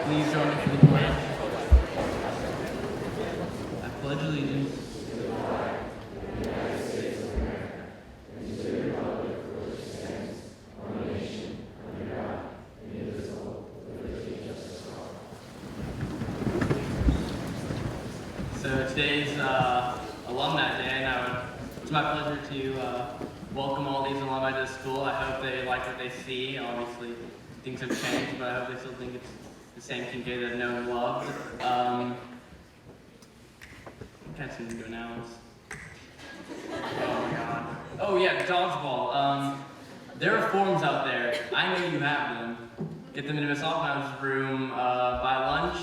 Please join me for the pledge. I pledge allegiance to the flag of the United States of America and to the republic for which it stands, one nation, under God, indivisible, with liberty and justice for all. So today's Alumni Day, and it's my pleasure to welcome all these alumni to the school. I hope they like what they see. Obviously, things have changed, but I hope they still think it's the same Kinkaid they've known and loved. Can't seem to go now. Oh my god. Oh yeah, dodgeball. There are forms out there. I know you have them. Get them into Miss Alumni's room by lunch,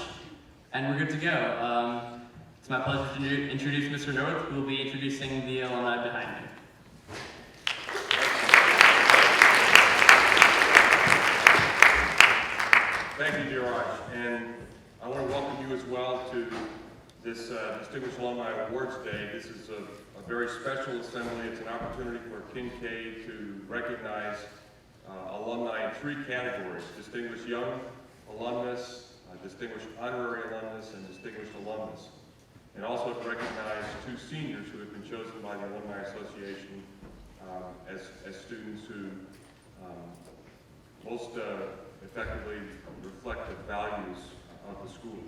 and we're good to go. It's my pleasure to introduce Mr. North, who will be introducing the alumni behind me. Thank you, Raj, and I want to welcome you as well to this Distinguished Alumni Awards Day. This is a very special assembly. It's an opportunity for Kinkaid to recognize alumni in three categories: Distinguished Young Alumnus, Distinguished Honorary Alumnus, and Distinguished Alumnus. And also to recognize two seniors who have been chosen by the Alumni Association as students who most effectively reflect the values of the school.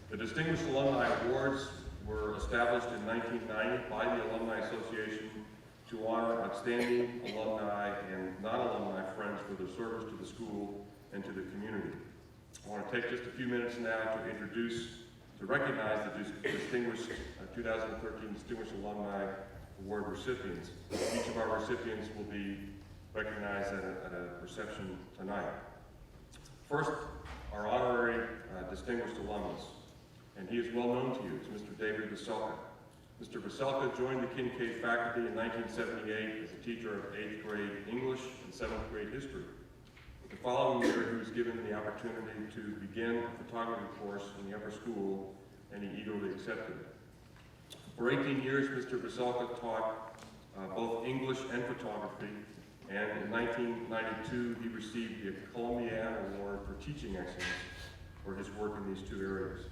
The Distinguished Alumni Awards were established in 1990 by the Alumni Association to honor outstanding alumni and non-alumni friends for their service to the school and to the community. I want to take just a few minutes now to recognize the distinguished 2013 Distinguished Alumni Award recipients. Each of our recipients will be recognized at a reception tonight. First, our honorary distinguished alumnus, and he is well known to you. It's Mr. David Veselka. Mr. Veselka joined the Kinkaid faculty in 1978 as a teacher of 8th grade English and 7th grade history. The following year, he was given the opportunity to begin a photography course in the upper school, and he eagerly accepted it. For 18 years, Mr. Veselka taught both English and photography, and in 1992, he received the Columbia Award for Teaching Excellence for his work in these two areas.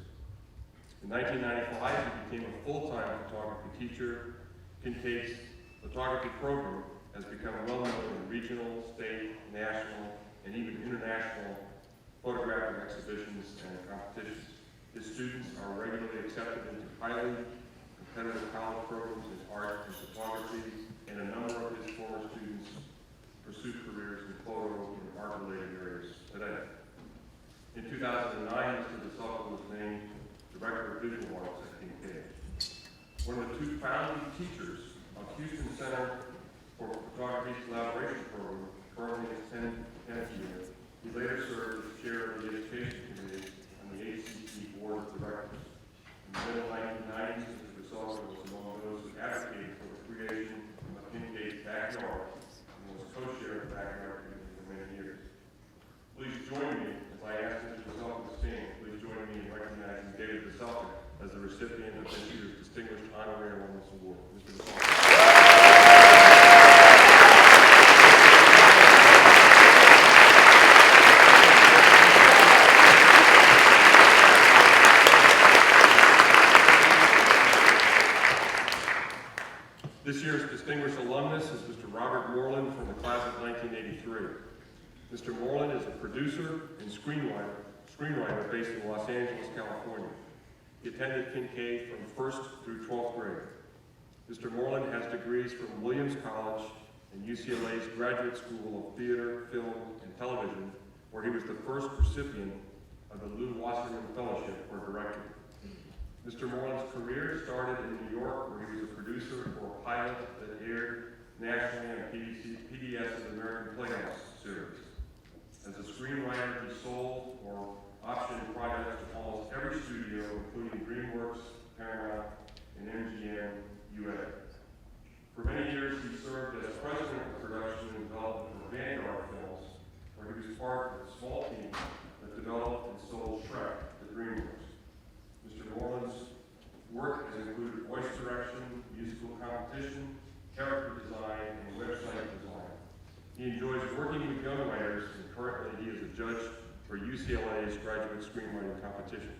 In 1995, he became a full-time photography teacher. Kinkaid's photography program has become well known in regional, state, national, and even international photographic exhibitions and competitions. His students are regularly accepted into highly competitive college programs in art and photography, and a number of his former students pursue careers in photo and art-related areas today. In 2009, Mr. Veselka was named Director of Visual Arts at Kinkaid. One of the two founding teachers of Houston Center for Photography Collaboration Program, currently in its 10th year, he later served as chair of the Education Committee on the ACT Board of Directors. In the middle 1990s, Mr. Veselka was among those who advocated for the creation of Kinkaid's backyard, co-chair of the backyard committee for many years. Please join me as I ask Mr. Veselka to stand. Please join me in recognizing David Veselka as the recipient of this year's Distinguished Honorary Alumnus Award. Mr. Veselka. This year's distinguished alumnus is Mr. Robert Moreland from the class of 1983. Mr. Moreland is a producer and screenwriter based in Los Angeles, California. He attended Kinkaid from 1st through 12th grade. Mr. Moreland has degrees from Williams College and UCLA's Graduate School of Theater, Film, and Television, where he was the first recipient of the Lou Wasserman Fellowship for Director. Mr. Moreland's career started in New York, where he was a producer for a pilot that aired nationally on PBS's American Playhouse series. As a screenwriter, he sold or optioned projects to almost every studio, including DreamWorks, Paramount, and MGM UA. For many years, he served as president of production and development for Vanguard Films, where he was part of a small team that developed and sold Shrek to DreamWorks. Mr. Moreland's work has included voice direction, musical competition, character design, and website design. He enjoys working with young writers, and currently he is a judge for UCLA's graduate screenwriting competition.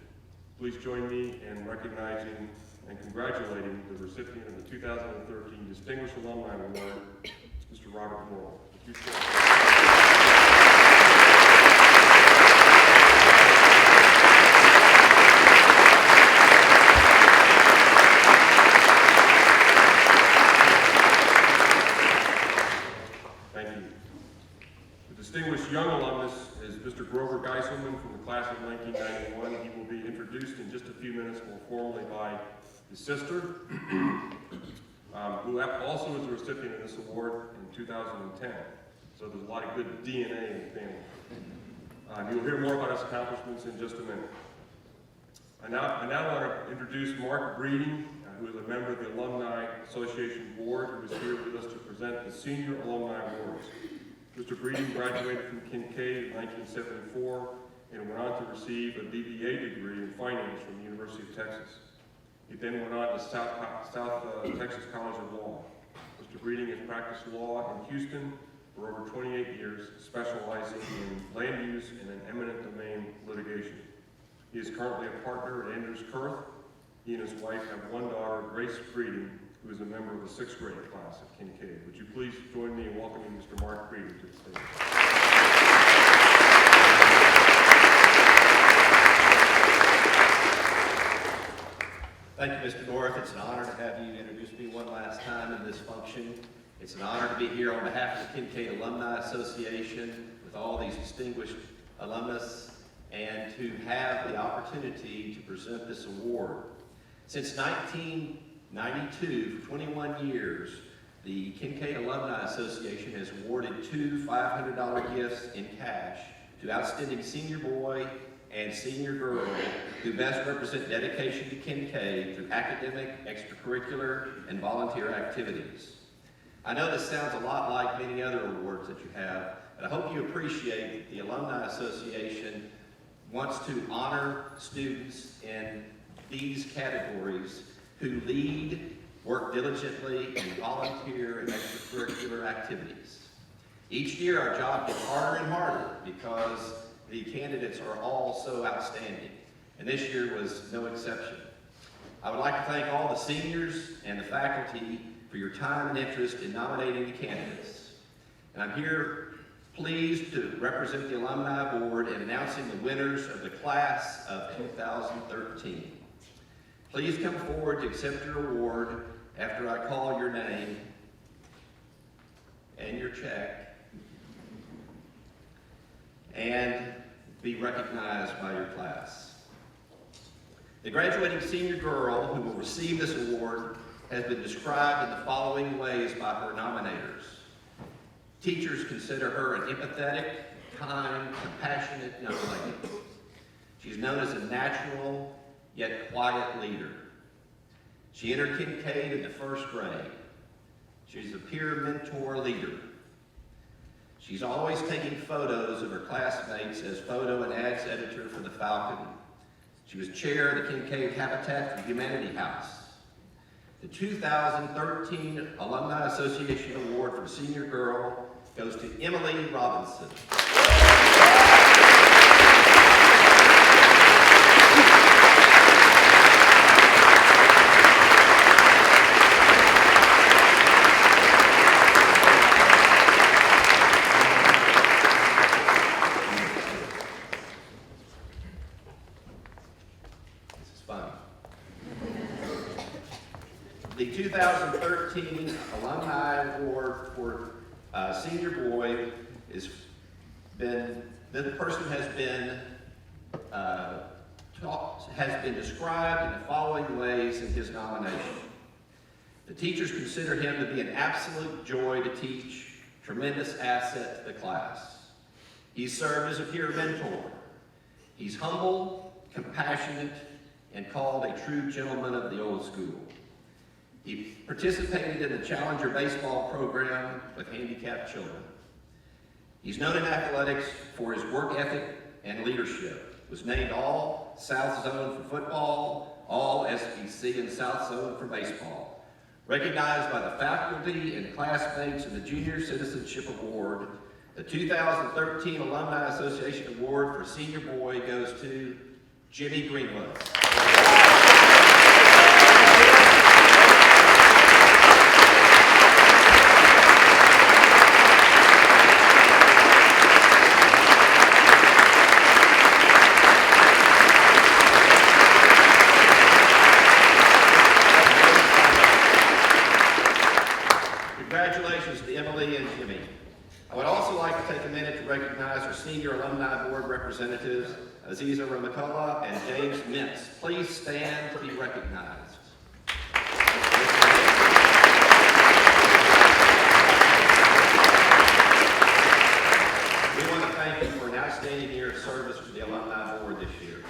Please join me in recognizing and congratulating the recipient of the 2013 Distinguished Alumni Award, Mr. Robert Moreland. Would you Thank you. The distinguished young alumnus is Mr. Grover Geiselman from the class of 1991. He will be introduced in just a few minutes more formally by his sister, who also is the recipient of this award in 2010. So there's a lot of good DNA in the family. You'll hear more about his accomplishments in just a minute. I now want to introduce Mark Breeding, who is a member of the Alumni Association Board, who is here with us to present the Senior Alumni Awards. Mr. Breeding graduated from Kinkaid in 1974 and went on to receive a BBA degree in finance from the University of Texas. He then went on to South Texas College of Law. Mr. Breeding has practiced law in Houston for over 28 years, specializing in land use and in eminent domain litigation. He is currently a partner at Andrews Kurth. He and his wife have one daughter, Grace Breeding, who is a member of the 6th grade class at Kinkaid. Would you please join me in welcoming Mr. Mark Breeding to the stage? Thank you, Mr. North. It's an honor to have you introduce me one last time in this function. It's an honor to be here on behalf of the Kinkaid Alumni Association with all these distinguished alumnus and to have the opportunity to present this award. Since 1992, for 21 years, the Kinkaid Alumni Association has awarded 2 $500 gifts in cash to outstanding senior boy and senior girl who best represent dedication to Kinkaid through academic, extracurricular, and volunteer activities. I know this sounds a lot like many other awards that you have, but I hope you appreciate that the Alumni Association wants to honor students in these categories who lead, work diligently, and volunteer in extracurricular activities. Each year our job gets harder and harder because the candidates are all so outstanding, and this year was no exception. I would like to thank all the seniors and the faculty for your time and interest in nominating the candidates. And I'm here pleased to represent the Alumni Board in announcing the winners of the class of 2013. Please come forward to accept your award after I call your name and your check and be recognized by your class. The graduating senior girl who will receive this award has been described in the following ways by her nominators. Teachers consider her an empathetic, kind, compassionate young lady. She's known as a natural, yet quiet leader. She entered Kinkaid in the 1st grade. She's a peer mentor leader. She's always taking photos of her classmates as photo and ads editor for the Falcon. She was chair of the Kinkaid Habitat for Humanity House. The 2013 Alumni Association Award for Senior Girl goes to Emily Robinson. The 2013 Alumni Award for Senior Boy this person has been described in the following ways in his nomination. The teachers consider him to be an absolute joy to teach, tremendous asset to the class. He served as a peer mentor. He's humble, compassionate, and called a true gentleman of the old school. He participated in the Challenger baseball program with handicapped children. He's known in athletics for his work ethic and leadership. Was named All South Zone for football, All SBC and South Zone for baseball. Recognized by the faculty and classmates in the Junior Citizenship Award The 2013 Alumni Association Award for Senior Boy goes to Jimmy Greenwood. Congratulations to Emily and Jimmy. I would also like to take a minute to recognize our senior alumni board representatives, Aziza Ramacula and James Mintz. Please stand to be recognized. We want to thank you for an outstanding year of service to the alumni board this year.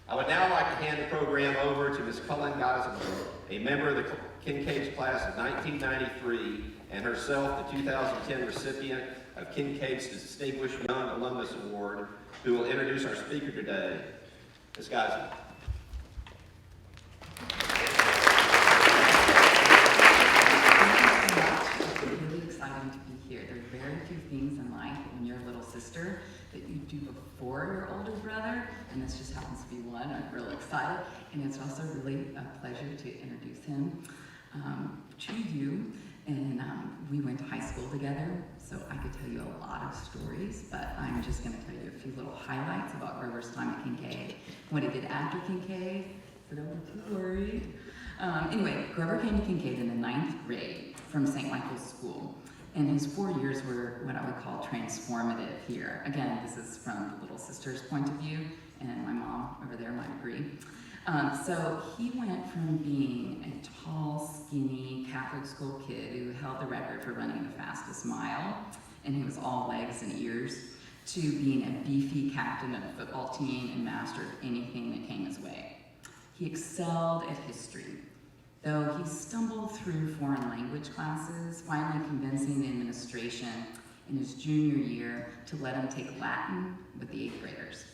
I would now like to hand the program over to Ms. Cullen Geiselman, a member of the Kinkaid's class of 1993, and herself the 2010 recipient of Kinkaid's Distinguished Young Alumnus Award, who will introduce our speaker today, Ms. Geiselman. It's really exciting to be here. There are very few things in life when you're a little sister that you do before your older brother, and this just happens to be one. I'm real excited, and it's also really a pleasure to introduce him to you. And we went to high school together, so I could tell you a lot of stories, but I'm just going to tell you a few little highlights about Grover's time at Kinkaid, what he did after Kinkaid, so don't be too worried. Anyway, Grover came to Kinkaid in the 9th grade from St. Michael's School, and his 4 years were what I would call transformative here. Again, this is from the little sister's point of view, and my mom over there might agree. So he went from being a tall, skinny Catholic school kid who held the record for running the fastest mile, and he was all legs and ears, to being a beefy captain of a football team and mastered anything that came his way. He excelled at history, though he stumbled through foreign language classes, finally convincing the administration in his junior year to let him take Latin with the 8th graders.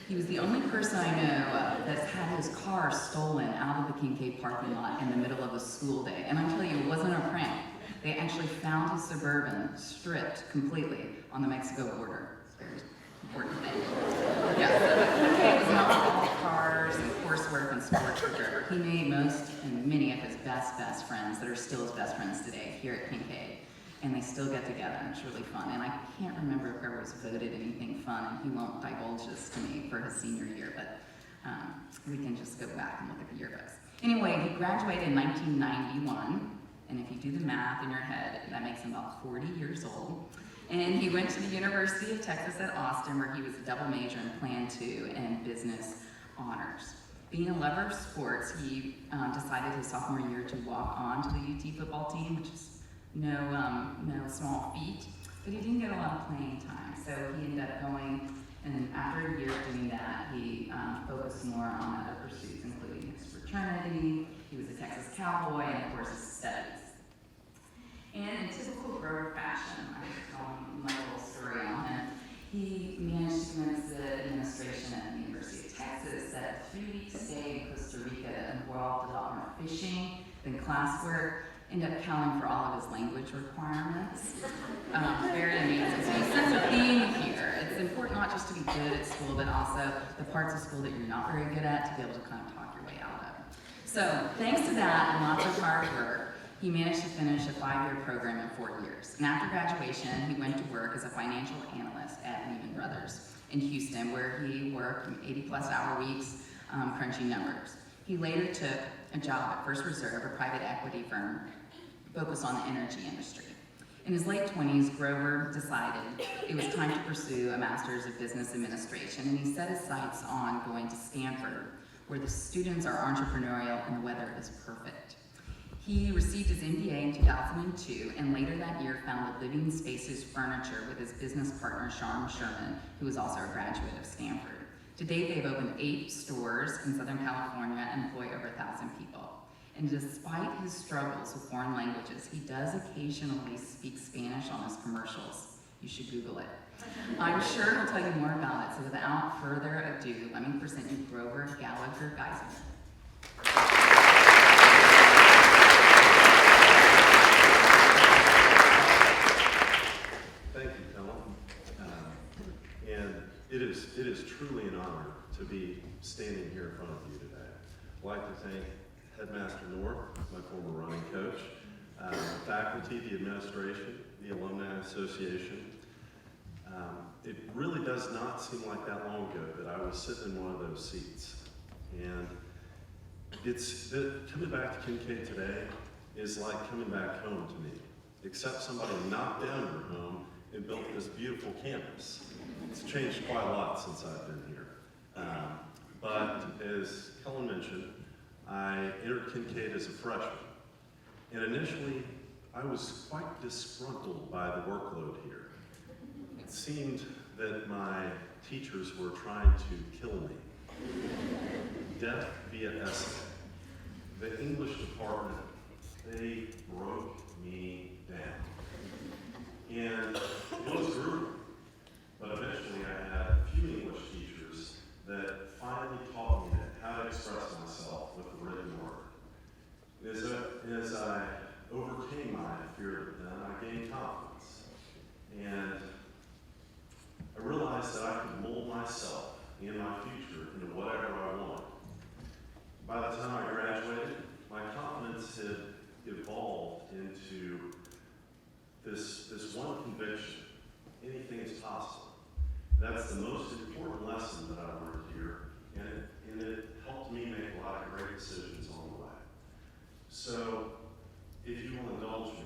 He was the only person I know that's had his car stolen out of the Kinkaid parking lot in the middle of a school day. And I'm telling you, it wasn't a prank. They actually found his Suburban stripped completely on the Mexico border. It's a very important thing. Yeah, it was not all cars and coursework and sports for Grover. He made most and many of his best friends that are still his best friends today here at Kinkaid. And they still get together, and it's really fun. And I can't remember if Grover was voted anything fun, and he won't divulge this to me for his senior year, but we can just go back and look at the yearbooks. Anyway, he graduated in 1991, and if you do the math in your head, that makes him about 40 years old. And he went to the University of Texas at Austin, where he was a double major in Plan 2 and business honors. Being a lover of sports, he decided his sophomore year to walk on to the UT football team, which is no small feat, but he didn't get a lot of playing time, so he ended up going, and after a year of doing that, he focused more on other pursuits, including his fraternity. He was a Texas cowboy, and of course his studies. And in typical Grover fashion, I'm just telling my little story on him, he managed to convince the administration at the University of Texas that a 3-week stay in Costa Rica involved a lot more fishing than classwork, ended up counting for all of his language requirements. Very amazing. So you sense a theme here. It's important not just to be good at school, but also the parts of school that you're not very good at to be able to kind of talk your way out of. So thanks to that and lots of hard work, he managed to finish a 5-year program in 4 years. And after graduation, he went to work as a financial analyst at Lehman Brothers in Houston, where he worked 80-plus hour weeks crunching numbers. He later took a job at First Reserve, a private equity firm focused on the energy industry. In his late 20s, Grover decided it was time to pursue a master's of business administration, and he set his sights on going to Stanford, where the students are entrepreneurial and the weather is perfect. He received his MBA in 2002, and later that year founded Living Spaces Furniture with his business partner, Sharm Sherman, who was also a graduate of Stanford. To date, they've opened 8 stores in Southern California and employ over 1,000 people. And despite his struggles with foreign languages, he does occasionally speak Spanish on his commercials. You should Google it. I'm sure he'll tell you more about it, so without further ado, let me present you Grover Gallagher Geiselman. Thank you, Philip. I'd like to thank Headmaster North, my former running coach, the faculty, the administration, the Alumni Association. It really does not seem like that long ago that I was sitting in one of those seats. And coming back to Kinkaid today is like coming back home to me, except somebody knocked down your home and built this beautiful campus. It's changed quite a lot since I've been here. But as Cullen mentioned, I entered Kinkaid as a freshman. And initially, I was quite disgruntled by the workload here. It seemed that my teachers were trying to kill me. Death via essay. The English department, they broke me down. And it was brutal. But eventually I had a few English teachers that finally taught me how to express myself with the written word. As I overcame my fear of them, I gained confidence. And I realized that I could mold myself and my future into whatever I wanted. By the time I graduated, my confidence had evolved into this one conviction: anything is possible. That's the most important lesson that I learned here, and it helped me make a lot of great decisions on the way. So, if you will indulge me,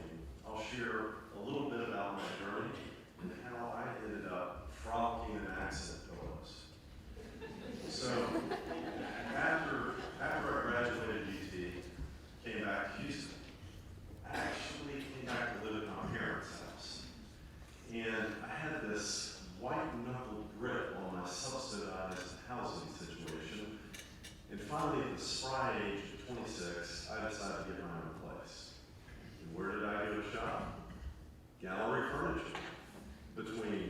I'll share a little bit about my journey and how I ended up frolicking in accident pillows. So, after I graduated UT, came back to Houston, I actually came back to live at my parents' house. And I had this white-knuckled grip on my subsidized housing situation. And finally, at the spry age of 26, I decided to get my own place. And where did I go to shop? Gallery Furniture. Between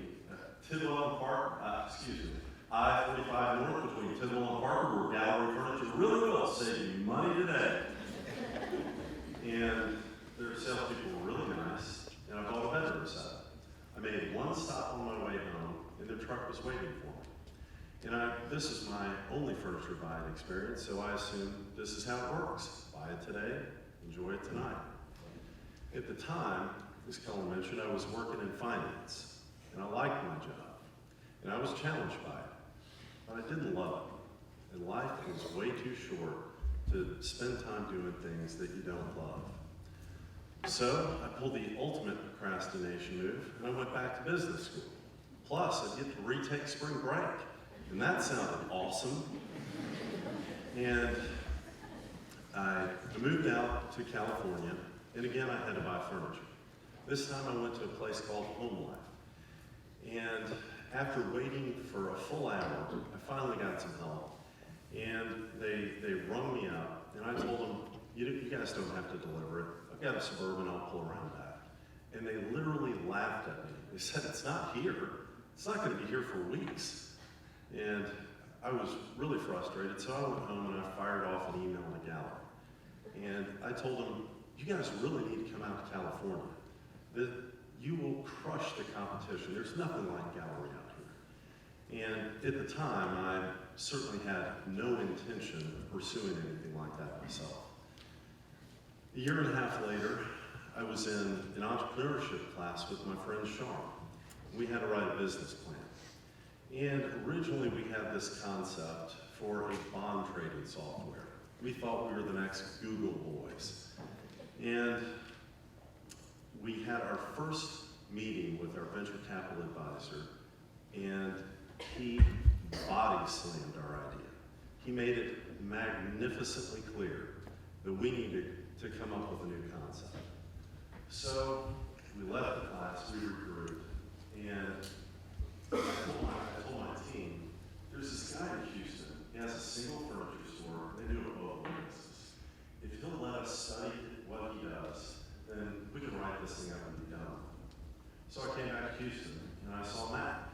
Tidwell and I-45 North, between Tidwell and Parker, where Gallery Furniture really will save you money today. And their salespeople were really nice, and I bought a bedroom set. I made one stop on my way home, and their truck was waiting for me. And this is my only furniture buying experience, so I assumed this is how it works. Buy it today, enjoy it tonight. At the time, as Cullen mentioned, I was working in finance, and I liked my job, and I was challenged by it, but I didn't love it. And life is way too short to spend time doing things that you don't love. So I pulled the ultimate procrastination move, and I went back to business school. Plus, I'd get to retake spring break, and that sounded awesome. And I moved out to California, and again, I had to buy furniture. This time I went to a place called Honorary. And after waiting for a full hour, I finally got some help. And they rung me up, and I told them, you guys don't have to deliver it. I've got a Suburban, I'll pull around that. And they literally laughed at me. They said, it's not here. It's not going to be here for weeks. And I was really frustrated, so I went home and I fired off an email to Gallery. And I told them, you guys really need to come out to California. That you will crush the competition. There's nothing like Gallery out here. And at the time, I certainly had no intention of pursuing anything like that myself. A year and a half later, I was in an entrepreneurship class with my friend Sean. We had to write a business plan. And originally we had this concept for a bond trading software. We thought we were the next Google boys. And we had our first meeting with our venture capital advisor, and he body slammed our idea. He made it magnificently clear that we needed to come up with a new concept. So we left the class, we regrouped, and I told my team, there's this guy in Houston, he has a single furniture store, they do a boat business. If he'll let us study what he does, then we can write this thing up and be done. So I came back to Houston, and I saw Matt.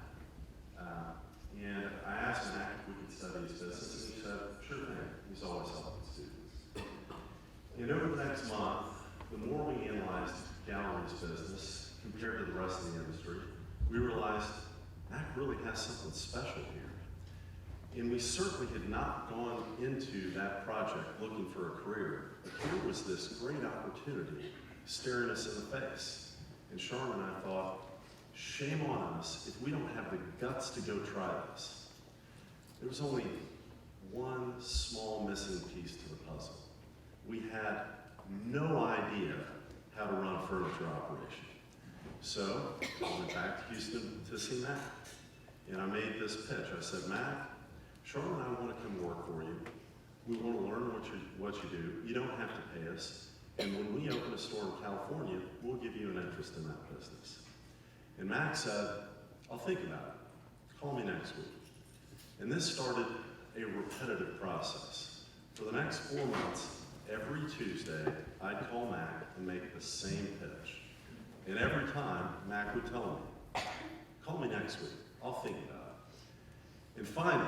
And I asked Matt if we could study his business, and he said, sure thing. He's always helping students. And over the next month, the more we analyzed Gallery's business compared to the rest of the industry, we realized Matt really has something special here. And we certainly had not gone into that project looking for a career. But here was this great opportunity staring us in the face. And Sharma and I thought, shame on us if we don't have the guts to go try this. There was only one small missing piece to the puzzle. We had no idea how to run a furniture operation. So I went back to Houston to see Matt. And I made this pitch. I said, Matt, Charlotte and I want to come work for you. We want to learn what you do. You don't have to pay us. And when we open a store in California, we'll give you an interest in that business. And Matt said, I'll think about it. Call me next week. And this started a repetitive process. For the next 4 months, every Tuesday, I'd call Mac and make the same pitch. And every time, Mac would tell me, call me next week, I'll think about it. And finally,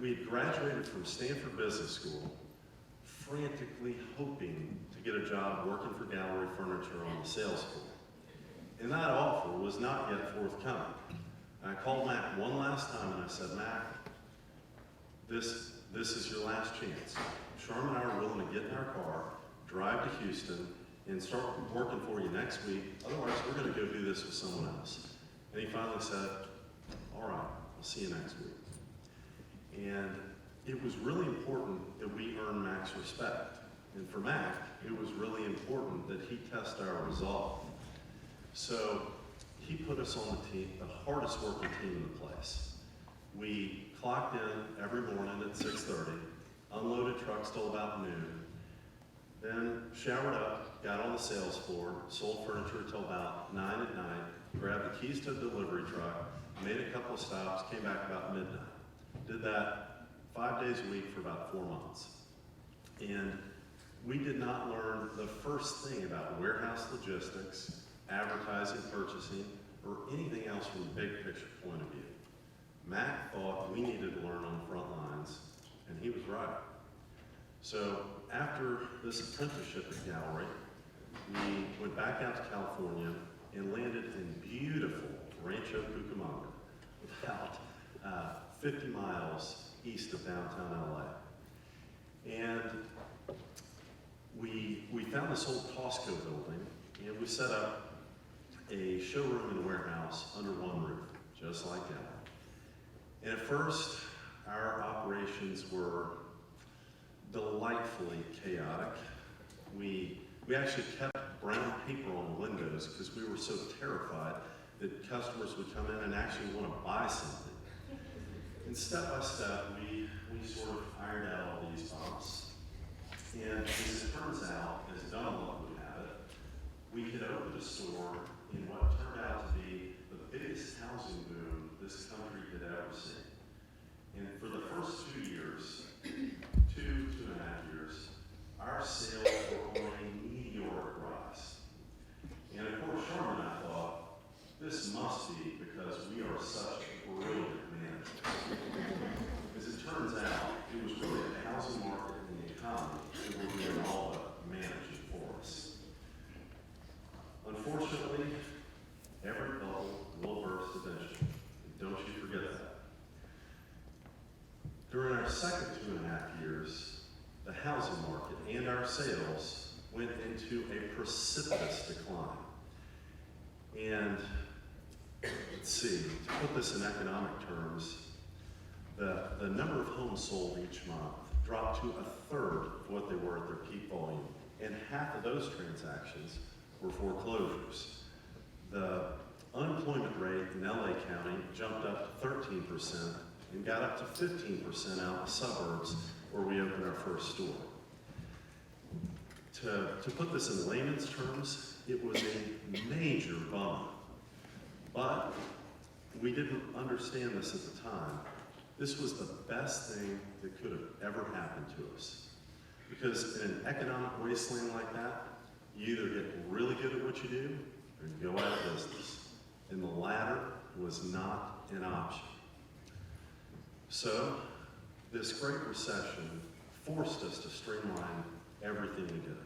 we had graduated from Stanford Business School, frantically hoping to get a job working for Gallery Furniture on the sales floor. And that offer was not yet forthcoming. I called Mac one last time and I said, Mac, this is your last chance. Sharma and I are willing to get in our car, drive to Houston, and start working for you next week. Otherwise, we're going to go do this with someone else. And he finally said, all right, I'll see you next week. And it was really important that we earn Mac's respect. And for Mac, it was really important that he test our resolve. So he put us on the team, the hardest working team in the place. We clocked in every morning at 6:30, unloaded trucks till about noon, then showered up, got on the sales floor, sold furniture till about 9 at night, grabbed the keys to a delivery truck, made a couple of stops, came back about midnight. Did that 5 days a week for about 4 months. And we did not learn the first thing about warehouse logistics, advertising, purchasing, or anything else from a big picture point of view. Mac thought we needed to learn on the front lines, and he was right. So after this apprenticeship at Gallery, we went back out to California and landed in beautiful Rancho Cucamonga, about 50 miles east of downtown LA. And we found this old Costco building, and we set up a showroom and warehouse under one roof, just like that. And at first, our operations were delightfully chaotic. We actually kept brown paper on the windows because we were so terrified that customers would come in and actually want to buy something. And step by step, we sort of ironed out all these bumps. And as it turns out, as dumb luck would have it, we had opened a store in what turned out to be the biggest housing boom this country had ever seen. And for the first 2 years, 2.5 years, our sales were on a meteoric rise. And of course, Sharma and I thought, this must be because we are such brilliant managers. As it turns out, it was really the housing market and the economy that were doing all the managing for us. Unfortunately, every bubble will burst eventually. Don't you forget that. During our second 2.5 years, the housing market and our sales went into a precipitous decline. And let's see, to put this in economic terms, the number of homes sold each month dropped to 1/3 of what they were at their peak volume. And half of those transactions were foreclosures. The unemployment rate in LA County jumped up to 13% and got up to 15% out in the suburbs where we opened our first store. To put this in layman's terms, it was a major bummer. But we didn't understand this at the time. This was the best thing that could have ever happened to us. Because in an economic wasteland like that, you either get really good at what you do or you go out of business. And the latter was not an option. So, this great recession forced us to streamline everything we did.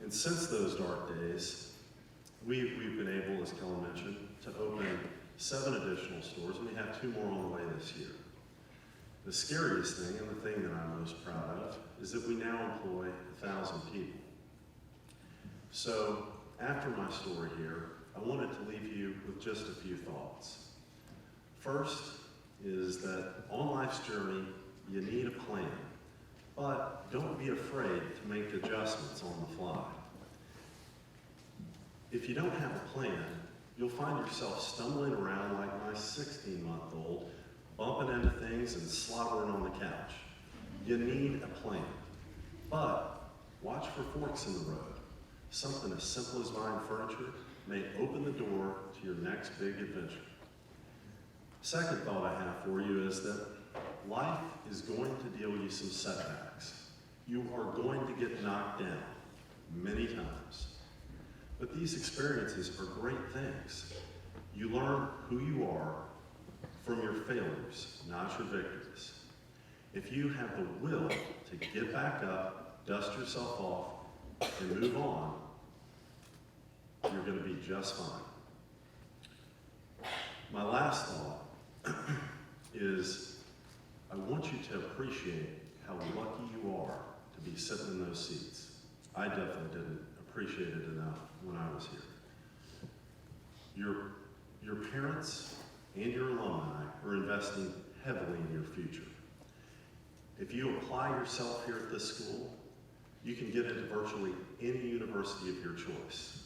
And since those dark days, we've been able, as Kellen mentioned, to open 7 additional stores, and we have 2 more on the way this year. The scariest thing, and the thing that I'm most proud of, is that we now employ 1,000 people. So, after my story here, I wanted to leave you with just a few thoughts. First is that on life's journey, you need a plan, but don't be afraid to make adjustments on the fly. If you don't have a plan, you'll find yourself stumbling around like my 16-month-old, bumping into things and slobbering on the couch. You need a plan, but watch for forks in the road. Something as simple as buying furniture may open the door to your next big adventure. Second thought I have for you is that life is going to deal you some setbacks. You are going to get knocked down many times. But these experiences are great things. You learn who you are from your failures, not your victories. If you have the will to get back up, dust yourself off, and move on, you're going to be just fine. My last thought is I want you to appreciate how lucky you are to be sitting in those seats. I definitely didn't appreciate it enough when I was here. Your parents and your alumni are investing heavily in your future. If you apply yourself here at this school, you can get into virtually any university of your choice.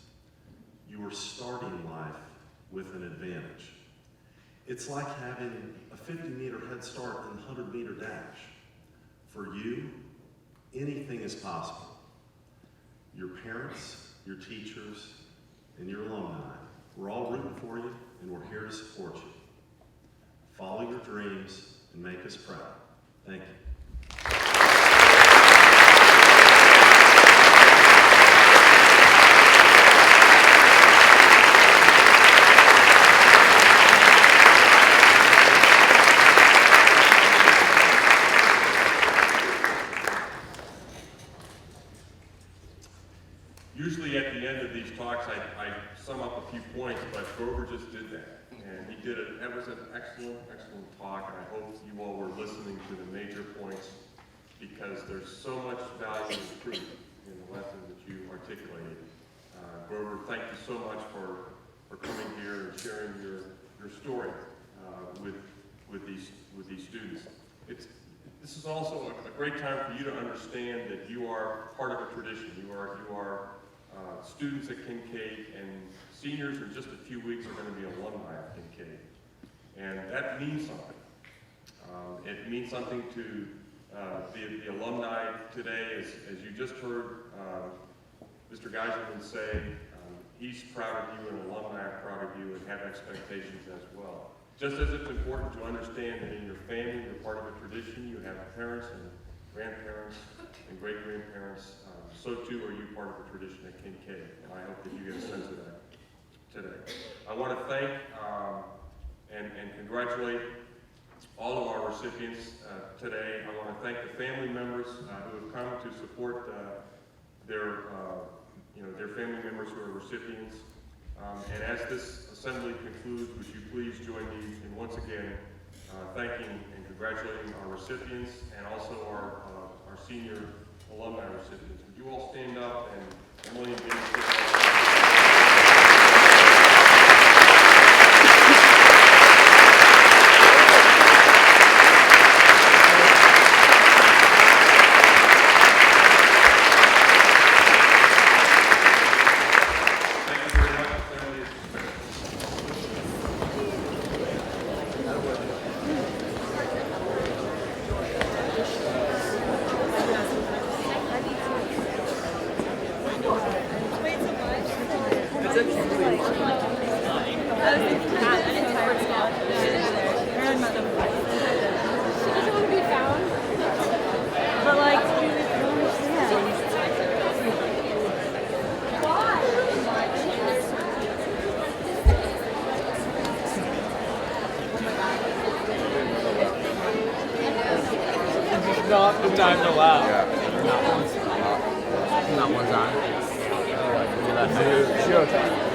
You are starting life with an advantage. It's like having a 50-meter head start in the 100-meter dash. For you, anything is possible. Your parents, your teachers, and your alumni, we're all rooting for you, and we're here to support you. Follow your dreams and make us proud. Thank you. Usually at the end of these talks, I sum up a few points, but Grover just did that. And he did it. That was an excellent, excellent talk, and I hope you all were listening to the major points because there's so much value and truth in the lesson that you articulated. Grover, thank you so much for coming here and sharing your story with these students. This is also a great time for you to understand that you are part of a tradition. You are students at Kinkaid, and seniors in just a few weeks are going to be alumni of Kinkaid. And that means something. It means something to the alumni today, as you just heard Mr. Geiselman say, he's proud of you and alumni are proud of you and have expectations as well. Just as it's important to understand that in your family, you're part of a tradition, you have parents and grandparents and great-grandparents, so too are you part of a tradition at Kinkaid, and I hope that you get a sense of that today. I want to thank and congratulate all of our recipients today. I want to thank the family members who have come to support their family members who are recipients. And as this assembly concludes, would you please join me in once again thanking and congratulating our recipients and also our senior alumni recipients. Would you all stand up and Emily and Dennis? Not the time to laugh. Yeah. Not one time. Zero time.